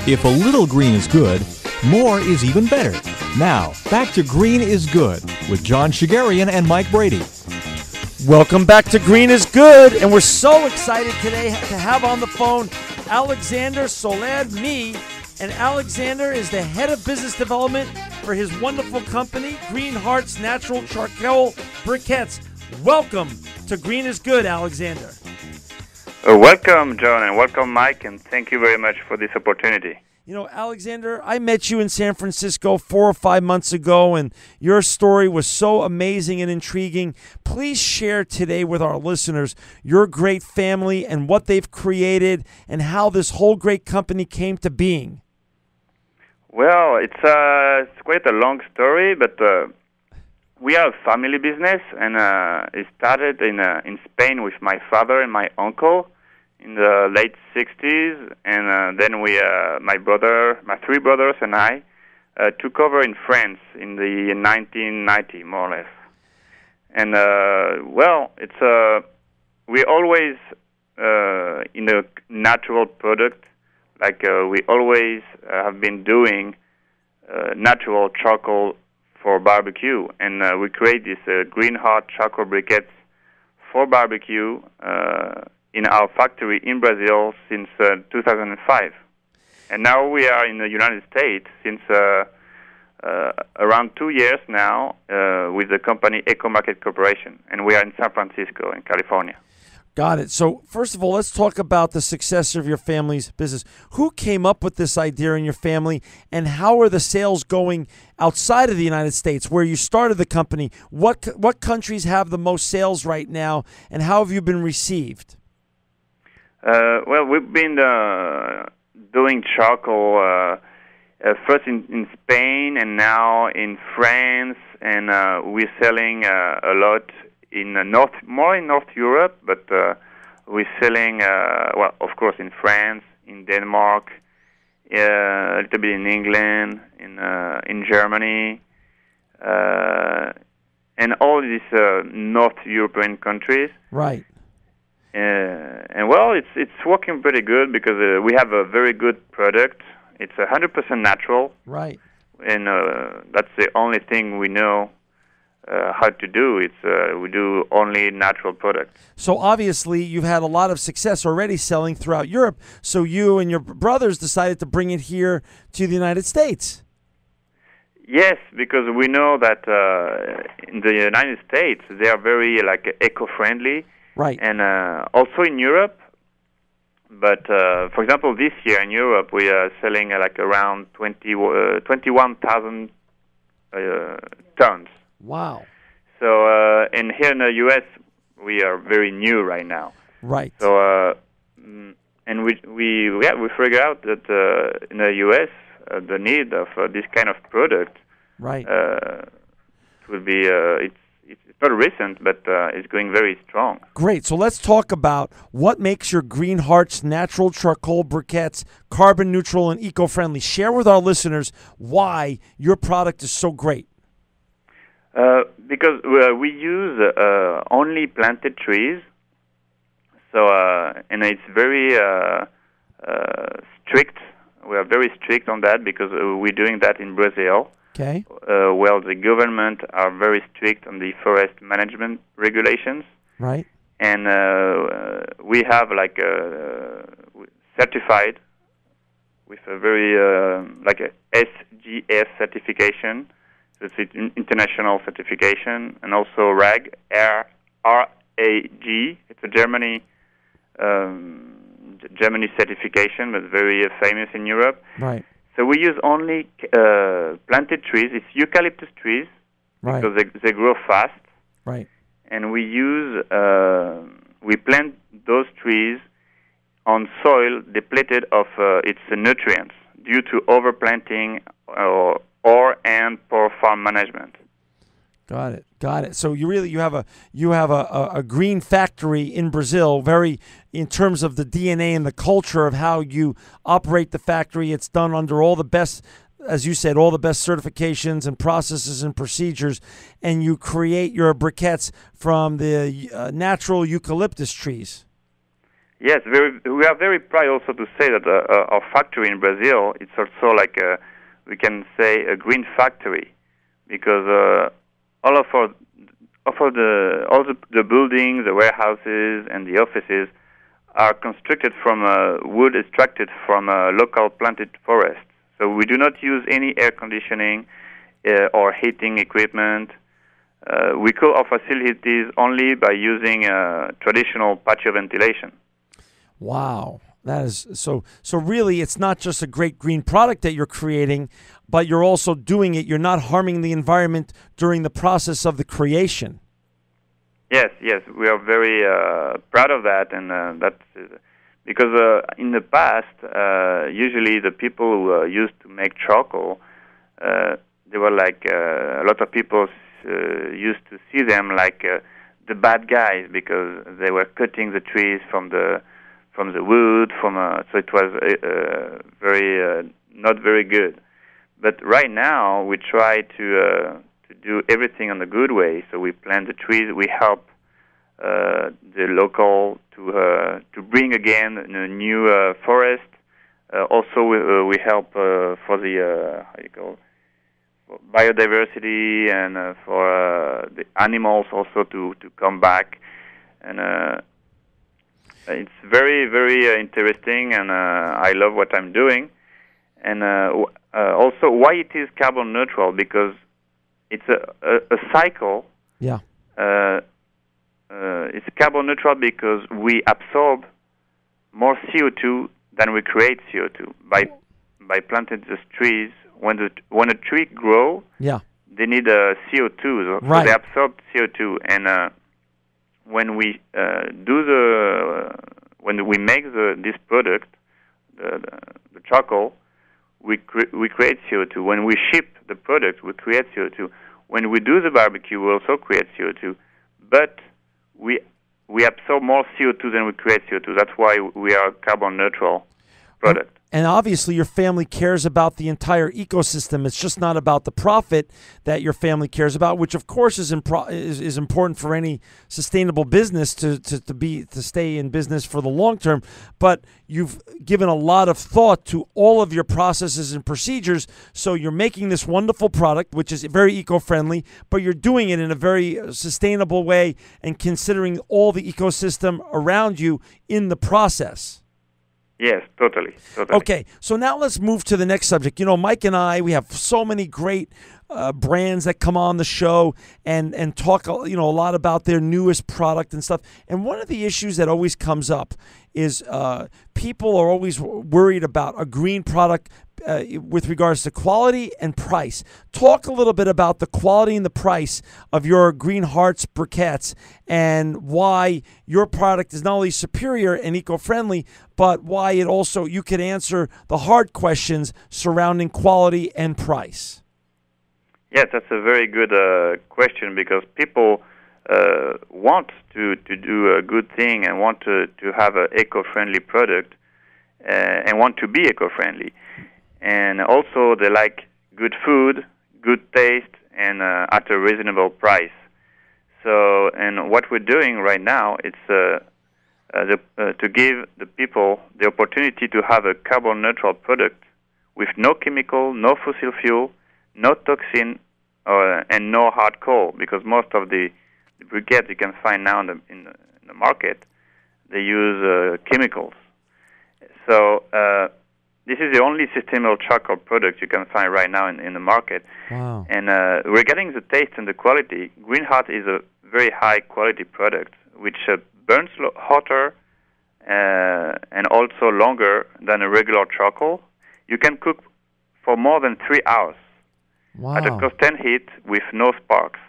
If a little green is good, more is even better. Now, back to Green is Good with John Shegerian and Mike Brady. Welcome back to Green is Good, and we're so excited today to have on the phone Alexandre Soler-My. And Alexander is the head of business development for his wonderful company, Green Hearts Natural Charcoal Briquettes. Welcome to Green is Good, Alexander. Welcome, John, and welcome, Mike, and thank you very much for this opportunity. You know, Alexander, I met you in San Francisco 4 or 5 months ago, and your story was so amazing and intriguing. Please share today with our listeners your great family and what they've created and how this whole great company came to being. Well, it's quite a long story, but we are a family business, and it started in Spain with my father and my uncle in the late 60s, and then my three brothers and I took over in France in the 1990, more or less. And we always in a natural product, like we always have been doing natural charcoal for barbecue, and we create this green heart charcoal briquettes for barbecue in our factory in Brazil since 2005. And now we are in the United States since around 2 years now with the company Eco Market Corporation, and we are in San Francisco in California. Got it. So first of all, let's talk about the success of your family's business. Who came up with this idea in your family, and how are the sales going outside of the United States, where you started the company? What countries have the most sales right now, and how have you been received? Well, we've been doing charcoal first in Spain and now in France, and we're selling a lot in more in North Europe, but we're selling, well, of course, in France, in Denmark, a little bit in England, in Germany, and all these North European countries. Right. And well, it's working pretty good because we have a very good product. It's 100% natural. Right. And that's the only thing we know how to do. We do only natural products. So obviously you've had a lot of success already selling throughout Europe. So you and your brothers decided to bring it here to the United States. Yes, because we know that in the United States they are very eco-friendly. Right. And also in Europe. But for example, this year in Europe we are selling around 21,000 tons. Wow. So, and here in the U.S., we are very new right now. Right. So, and we figure out that in the U.S., the need of this kind of product, right, will be it's not recent, but it's going very strong. Great. So let's talk about what makes your Green Hearts Natural Charcoal Briquettes carbon neutral and eco-friendly. Share with our listeners why your product is so great. Because we use only planted trees, so and it's very strict. We are very strict on that because we're doing that in Brazil. Okay. Well, the government are very strict on the forest management regulations. Right. And we have certified with a very a SGS certification. It's an international certification, and also RAG, R-A-G. It's a Germany certification, but very famous in Europe. Right. So we use only planted trees. It's eucalyptus trees, right, because they grow fast. Right. And we use we plant those trees on soil depleted of its nutrients due to overplanting or poor farm management. Got it. Got it. So you have a green factory in Brazil, very in terms of the DNA and the culture of how you operate the factory. It's done under all the best, as you said, all the best certifications and processes and procedures, and you create your briquettes from the natural eucalyptus trees. Yes, we are very proud also to say that our factory in Brazil, it's also like we can say a green factory, because all the buildings, the warehouses, and the offices are constructed from wood extracted from local planted forests. So we do not use any air conditioning or heating equipment. We cool our facilities only by using traditional patio ventilation. Wow. That is so really it's not just a great green product that you're creating, but you're also doing it. You're not harming the environment during the process of the creation. Yes, we are very proud of that, and that's because in the past, usually the people who used to make charcoal, they were like a lot of people used to see them like the bad guys because they were cutting the trees from the wood, so it was very not very good. But right now we try to do everything in a good way. So we plant the trees. We help the local to bring again a new forest. Also, we help for the for biodiversity and for the animals also to come back. And it's very, very interesting, and I love what I'm doing. And also, why it is carbon neutral? Because it's a cycle. Yeah. It's carbon neutral because we absorb more CO2 than we create CO2 by planting these trees. When a tree grows, yeah, they need CO2, so right. They absorb CO2. And when we when we make this product, the charcoal, we create CO2. When we ship the product, we create CO2. When we do the barbecue, we also create CO2. But we absorb more CO2 than we create CO2. That's why we are a carbon neutral product. And obviously your family cares about the entire ecosystem. It's just not about the profit that your family cares about, which of course is important for any sustainable business to stay in business for the long term. But you've given a lot of thought to all of your processes and procedures. So you're making this wonderful product, which is very eco-friendly, but you're doing it in a very sustainable way and considering all the ecosystem around you in the process. Yes, totally. Okay, so now let's move to the next subject. You know, Mike and I, we have so many great brands that come on the show and talk, a lot about their newest product and stuff. And one of the issues that always comes up is people are always worried about a green product with regards to quality and price. Talk a little bit about the quality and the price of your Green Hearts briquettes and why your product is not only superior and eco-friendly, but why it also, you can answer the hard questions surrounding quality and price. Yes, that's a very good question because people want to do a good thing and want to have an eco-friendly product and want to be eco-friendly. And also they like good food, good taste, and at a reasonable price. So, and what we're doing right now, it's to give the people the opportunity to have a carbon neutral product with no chemical, no fossil fuel, no toxin, and no hard coal, because most of the briquettes you can find now in the market, they use chemicals. So this is the only sustainable charcoal product you can find right now in the market. Wow. And regarding the taste and the quality, Green Heart is a very high quality product, which burns hotter and also longer than a regular charcoal. You can cook for more than 3 hours. Wow. At a constant heat with no sparks.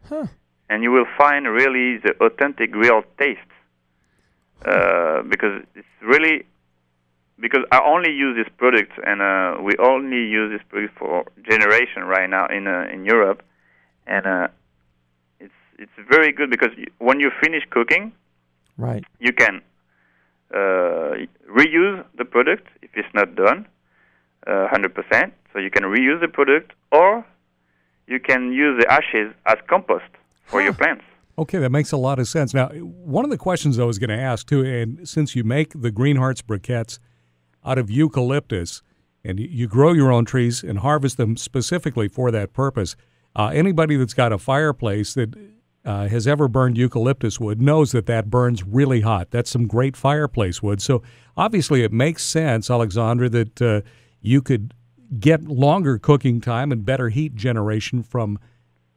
Huh. And you will find really the authentic real taste. Because it's really, because I only use this product, and we only use this product for generation right now in Europe, and it's very good because when you finish cooking, right, you can reuse the product if it's not done 100%. So you can reuse the product, or you can use the ashes as compost for your plants. Okay, that makes a lot of sense. Now, one of the questions I was going to ask, too, and since you make the Green Hearts briquettes out of eucalyptus, and you grow your own trees and harvest them specifically for that purpose, anybody that's got a fireplace that has ever burned eucalyptus wood knows that that burns really hot. That's some great fireplace wood. So obviously it makes sense, Alexandre, that you could get longer cooking time and better heat generation from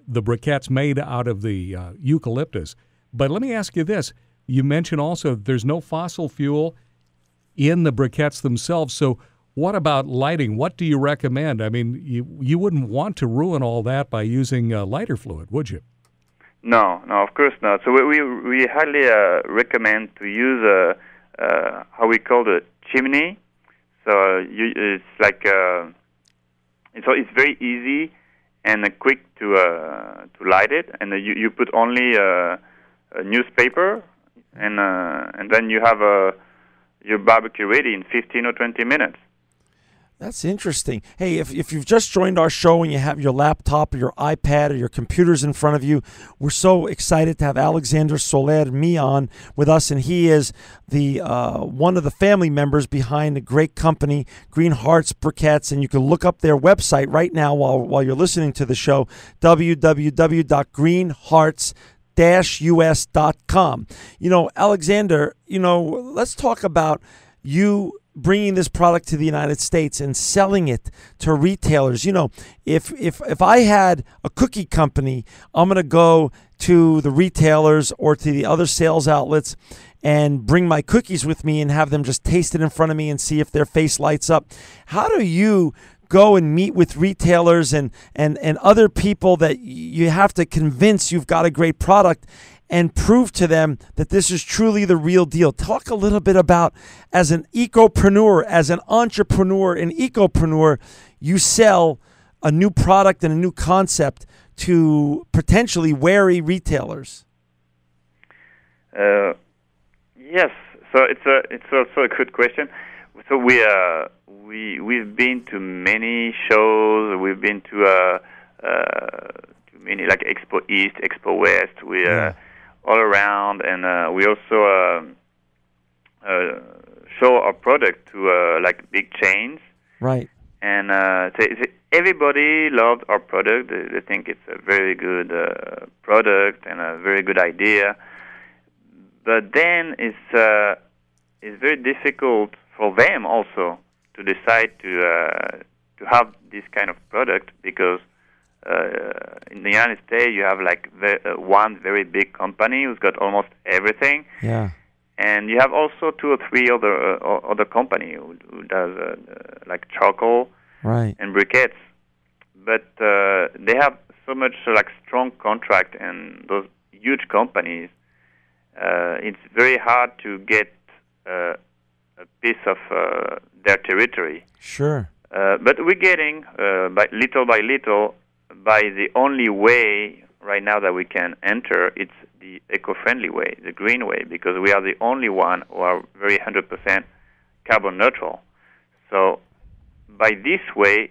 the briquettes made out of the eucalyptus. But let me ask you this. You mentioned also that there's no fossil fuel in the briquettes themselves. So what about lighting? What do you recommend? I mean, you wouldn't want to ruin all that by using lighter fluid, would you? No, of course not. So we highly recommend to use how we call the chimney. So it's like it's very easy and quick to light it, and you put only a newspaper, and then you have your barbecue ready in 15 or 20 minutes. That's interesting. Hey, if you've just joined our show and you have your laptop or your iPad or your computers in front of you, we're so excited to have Alexandre Soler-My on with us, and he is the one of the family members behind a great company, Green Hearts Briquettes, and you can look up their website right now while you're listening to the show, www.greenhearts-us.com. You know, Alexander, let's talk about you bringing this product to the United States and selling it to retailers. If I had a cookie company, I'm going to go to the retailers or to the other sales outlets and bring my cookies with me and have them just taste it in front of me and see if their face lights up. How do you go and meet with retailers and other people that you have to convince you've got a great product and prove to them that this is truly the real deal? Talk a little bit about, as an ecopreneur, as an entrepreneur, an ecopreneur, you sell a new product and a new concept to potentially wary retailers. Yes, so it's also a good question. So we've been to many shows. We've been to many, like Expo East, Expo West. All around, and we also show our product to like big chains. Right. And everybody loved our product. They think it's a very good product and a very good idea. But then it's very difficult for them also to decide to have this kind of product, because in the United States, you have like one very big company who's got almost everything. Yeah. And you have also 2 or 3 other company who does like charcoal, right, and briquettes. But they have so much like strong contract, and those huge companies, it's very hard to get a piece of their territory. Sure. But we're getting by little, by the only way right now that we can enter, it's the eco-friendly way, the green way, because we are the only one who are very 100% carbon neutral. So by this way,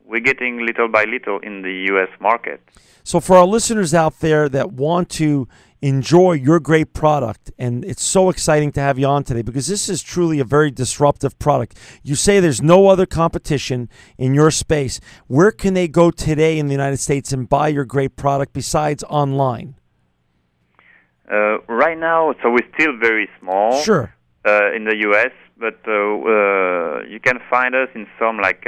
we're getting little by little in the U.S. market. So for our listeners out there that want to enjoy your great product, and it's so exciting to have you on today because this is truly a very disruptive product. You say there's no other competition in your space. Where can they go today in the United States and buy your great product besides online? Right now, so we're still very small. Sure. In the U.S., but you can find us in some like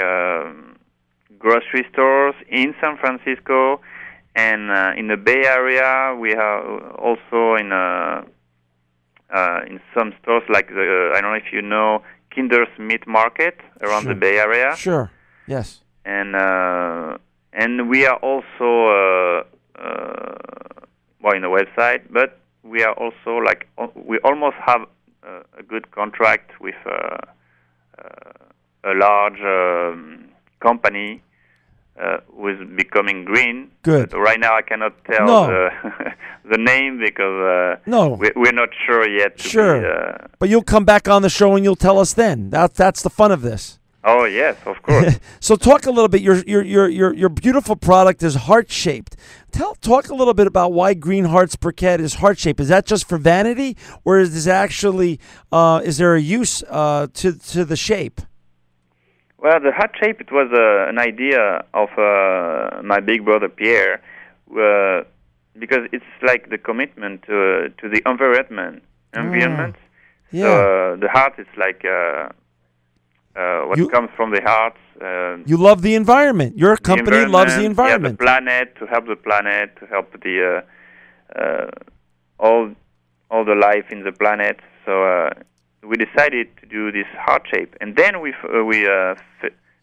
grocery stores in San Francisco. And in the Bay Area, we have also in some stores like I don't know if you know Kinder's Meat Market around Sure. the Bay Area. Sure. Yes. And we are also in the website, but we are also like we almost have a good contract with a large company. Was becoming green. Good. But right now I cannot tell the name because we're not sure yet. Sure. But you'll come back on the show and you'll tell us then. That's the fun of this. Oh yes, of course. So talk a little bit. Your beautiful product is heart shaped. Talk a little bit about why Green Hearts Briquette is heart shaped. Is that just for vanity, or is this actually is there a use to the shape? Well, the heart shape, it was an idea of my big brother Pierre, because it's like the commitment to the environment. Yeah. So the heart is like what comes from the heart. You love the environment. Your company loves the environment. Yeah, the planet, to help the planet, to help the all the life in the planet. So we decided to do this heart shape, and then we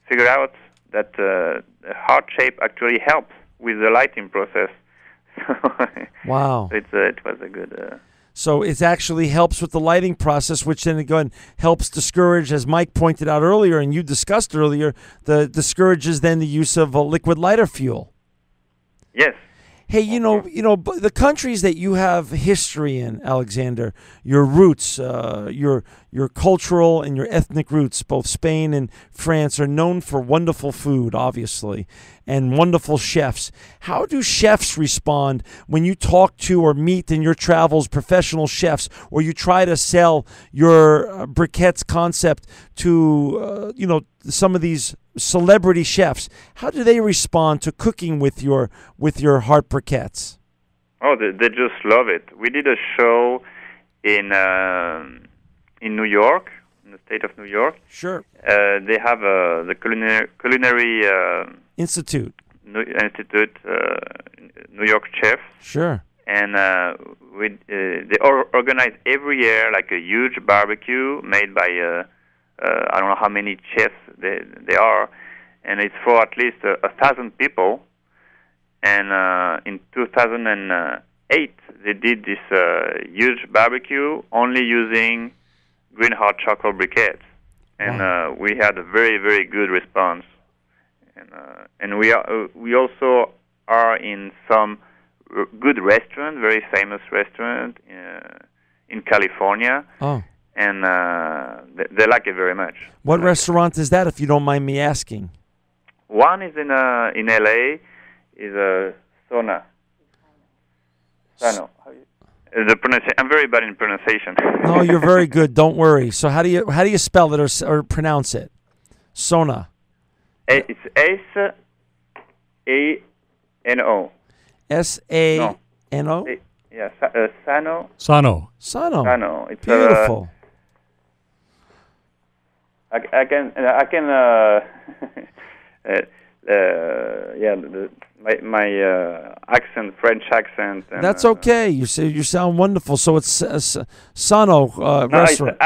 figured out that the heart shape actually helps with the lighting process. Wow! It was a good. So it actually helps with the lighting process, which then again helps discourage, as Mike pointed out earlier, and you discussed earlier, discourages then the use of liquid lighter fuel. Yes. Hey, you know, the countries that you have history in, Alexander, your roots, your cultural and your ethnic roots, both Spain and France, are known for wonderful food, obviously, and wonderful chefs. How do chefs respond when you talk to or meet in your travels professional chefs, or you try to sell your briquettes concept to, some of these celebrity chefs? How do they respond to cooking with your heart briquettes? Oh, they just love it. We did a show in New York, in the state of New York. Sure. They have the culinary Institute, New York chefs. Sure. And they organize every year like a huge barbecue made by I don't know how many chefs they are, and it's for at least 1,000 people. And in 2008, they did this huge barbecue only using Green Heart chocolate briquettes, and Wow. We had a very, very good response. And we also are in some good restaurant, very famous restaurant in California. Oh. And they like it very much. What restaurant is that, if you don't mind me asking? One is in LA, is a Sona. Sano. I'm very bad in pronunciation. No, you're very good. Don't worry. So how do you spell it or pronounce it? Sona. It's S-A-N-O. S-A-N-O? Yeah, Sano. Sano. Sano. It's Beautiful. I can my accent, French accent. And, That's okay. You sound wonderful. So it's Sano restaurant.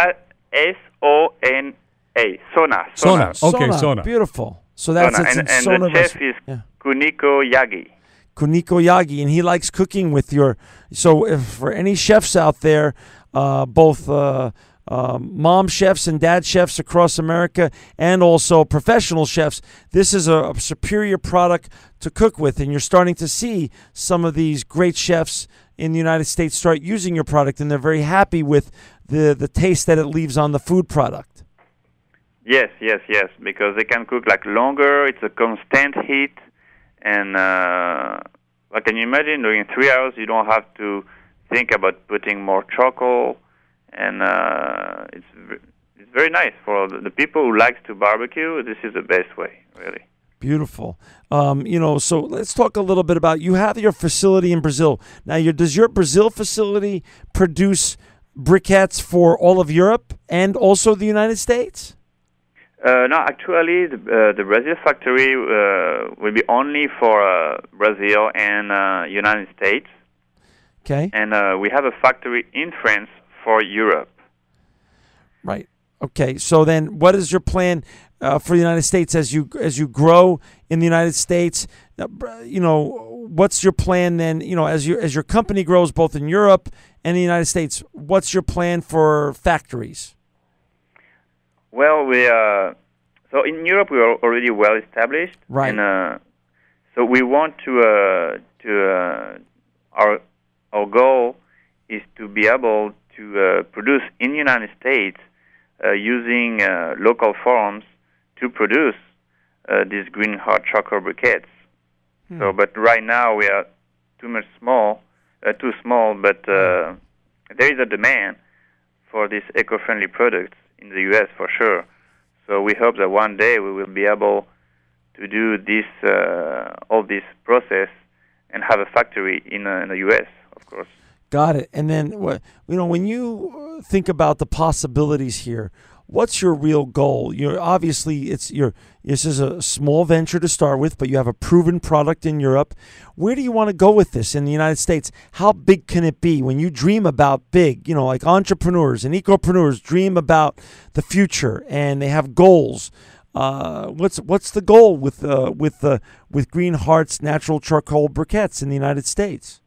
It's S-O-N-A. Sona. Sona. Okay, Sona. Beautiful. So that's Sona. it's And Sona the chef restaurant. is Kuniko Yagi. Kuniko Yagi, and he likes cooking with your. So if for any chefs out there, both mom chefs and dad chefs across America, and also professional chefs, this is a superior product to cook with, and you're starting to see some of these great chefs in the United States start using your product, and they're very happy with the taste that it leaves on the food product. Yes, because they can cook like longer. It's a constant heat. And can you imagine, during 3 hours, you don't have to think about putting more charcoal, and it's very nice for the people who like to barbecue. This is the best way, really. Beautiful. So let's talk a little bit about, you have your facility in Brazil. Now, does your Brazil facility produce briquettes for all of Europe and also the United States? No, actually, the Brazil factory will be only for Brazil and United States. Okay. And we have a factory in France for Europe. Right. Okay. So then, what is your plan for the United States as you grow in the United States? What's your plan then? As your company grows both in Europe and the United States, what's your plan for factories? Well, so in Europe we are already well established, right? And so we want to our goal is to be able to produce in the United States using local farms to produce these green hot chocolate briquettes. So, but right now we are too small. But there is a demand for these eco-friendly products in the U.S. for sure. So we hope that one day we will be able to do this all this process and have a factory in the U.S. of course. Got it. And then, when you think about the possibilities here, what's your real goal? You're obviously this is a small venture to start with, but you have a proven product in Europe. Where do you want to go with this in the United States? How big can it be? When you dream about big, like entrepreneurs and ecopreneurs dream about the future and they have goals. What's the goal with Green Heart's natural charcoal briquettes in the United States?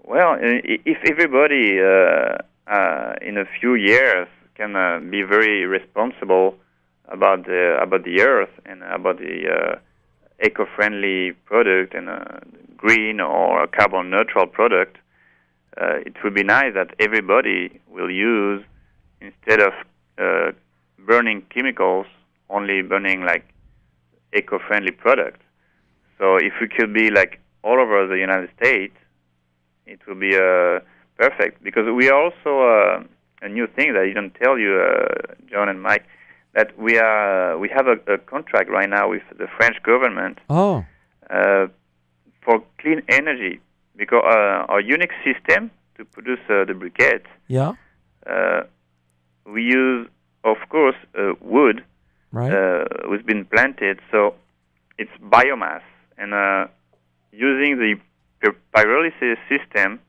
Well, if everybody in a few years can be very responsible about the earth and about the eco-friendly product and green or carbon neutral product, it would be nice that everybody will use, instead of burning chemicals, only burning like eco-friendly products. So if we could be like all over the United States, it will be perfect. Because we are also a new thing that I didn't tell you, John and Mike, that we have a contract right now with the French government for clean energy, because our unique system to produce the briquettes. Yeah. We use, of course, wood, right, who's been planted, so it's biomass, and using the pyrolysis system,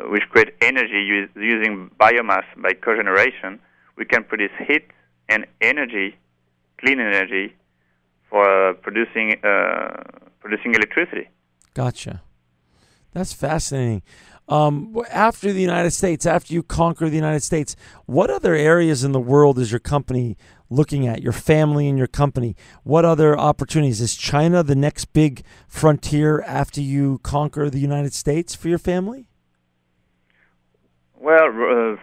which creates energy using biomass by cogeneration, we can produce heat and energy, clean energy, for producing electricity. Gotcha. That's fascinating. After the United States, after you conquer the United States, what other areas in the world is your company looking at, your family and your company? What other opportunities? Is China the next big frontier after you conquer the United States for your family? Well,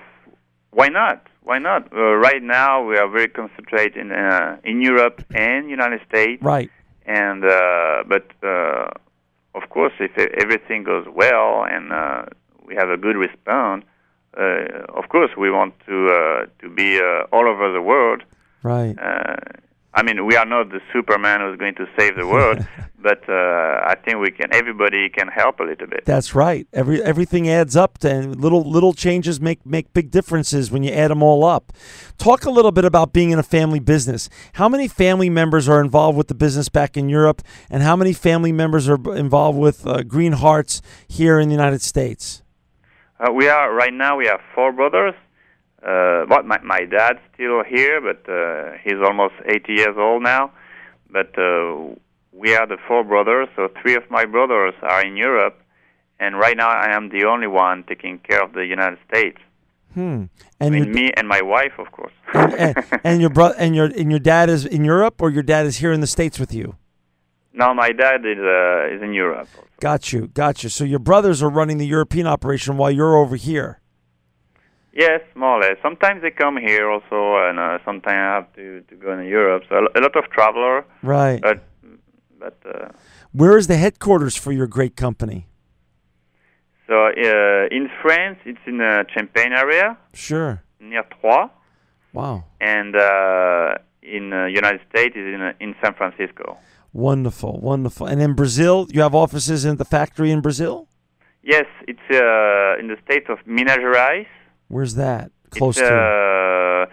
why not? Why not? Right now, we are very concentrated in Europe and United States. Right. And but of course, if everything goes well and we have a good response, of course, we want to be all over the world. Right. I mean, we are not the Superman who's going to save the world, but I think we can. Everybody can help a little bit. That's right. Everything adds up, and little changes make big differences when you add them all up. Talk a little bit about being in a family business. How many family members are involved with the business back in Europe, and how many family members are involved with Green Hearts here in the United States? We have 4 brothers. But my dad's still here, but he's almost 80 years old now. But we are the 4 brothers, so 3 of my brothers are in Europe, and right now I am the only one taking care of the United States. And me and my wife, of course. and your dad is in Europe, or your dad is here in the States with you? No, my dad is in Europe also. Got you. So your brothers are running the European operation while you're over here. Yes, more or less. Sometimes they come here also, and sometimes I have to go in Europe. So a lot of traveler. Right. But where is the headquarters for your great company? So in France, it's in the Champagne area. Sure. Near Troyes. Wow. And in the United States, it's in San Francisco. Wonderful. And in Brazil, you have offices in the factory in Brazil? Yes, it's in the state of Minas Gerais. Where's that? Close it's, to?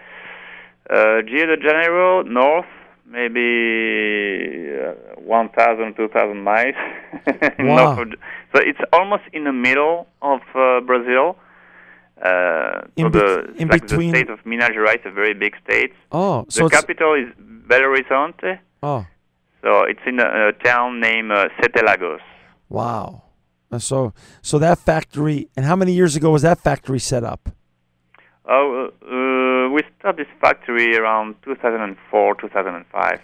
Rio de Janeiro, north, maybe 1,000, 2,000 miles. Wow. So it's almost in the middle of Brazil. In the between... state of Minas Gerais, a very big state. Oh, so the capital is Belo Horizonte. Oh. So it's in a town named Sete Lagos. Wow. So that factory, and how many years ago was that factory set up? We started this factory around 2004, 2005.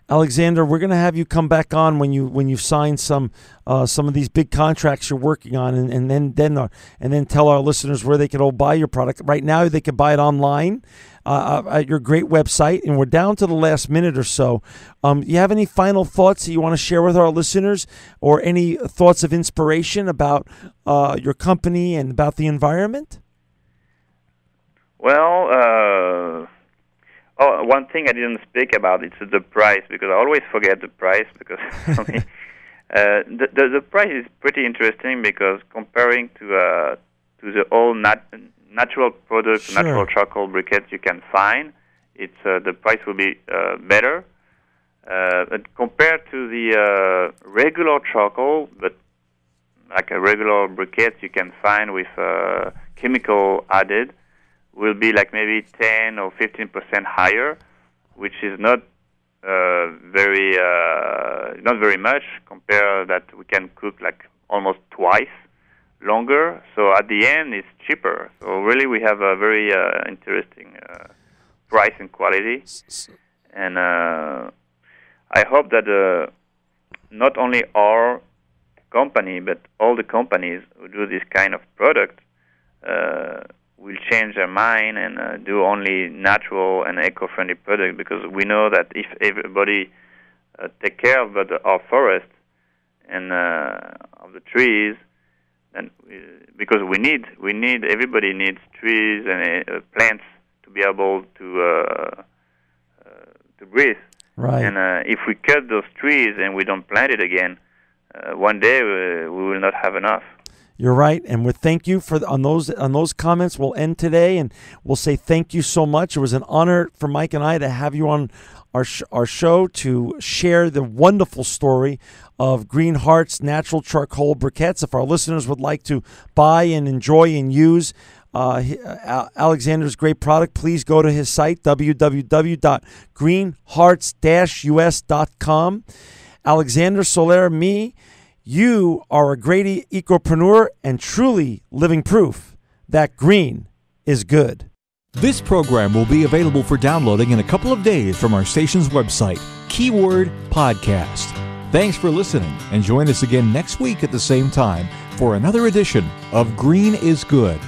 Alexander, we're going to have you come back on when you've signed some of these big contracts you're working on, and then tell our listeners where they can all buy your product. Right now, they can buy it online at your great website, and we're down to the last minute or so. You have any final thoughts that you want to share with our listeners, or any thoughts of inspiration about your company and about the environment? Well, one thing I didn't speak about is the price, because I always forget the price, because for me, the price is pretty interesting, because comparing to the old natural products, Sure. natural charcoal briquettes you can find, it's the price will be better. But compared to the regular charcoal, but like a regular briquette you can find with chemical added, will be like maybe 10 or 15% higher, which is not very much. Compare that we can cook like almost twice longer. So at the end, it's cheaper. So really, we have a very interesting price and quality. And I hope that not only our company, but all the companies who do this kind of product will change their mind and do only natural and eco-friendly products, because we know that if everybody take care of our forest and of the trees, then because everybody needs trees and plants to be able to breathe. Right. And if we cut those trees and we don't plant it again, one day we will not have enough. You're right, and we thank you on those comments. We'll end today, and we'll say thank you so much. It was an honor for Mike and I to have you on our show to share the wonderful story of Green Heart's natural charcoal briquettes. If our listeners would like to buy and enjoy and use Alexander's great product, please go to his site, www.greenhearts-us.com. Alexandre Soler-My, you are a great ecopreneur and truly living proof that green is good. This program will be available for downloading in a couple of days from our station's website, keyword podcast. Thanks for listening, and join us again next week at the same time for another edition of Green is Good.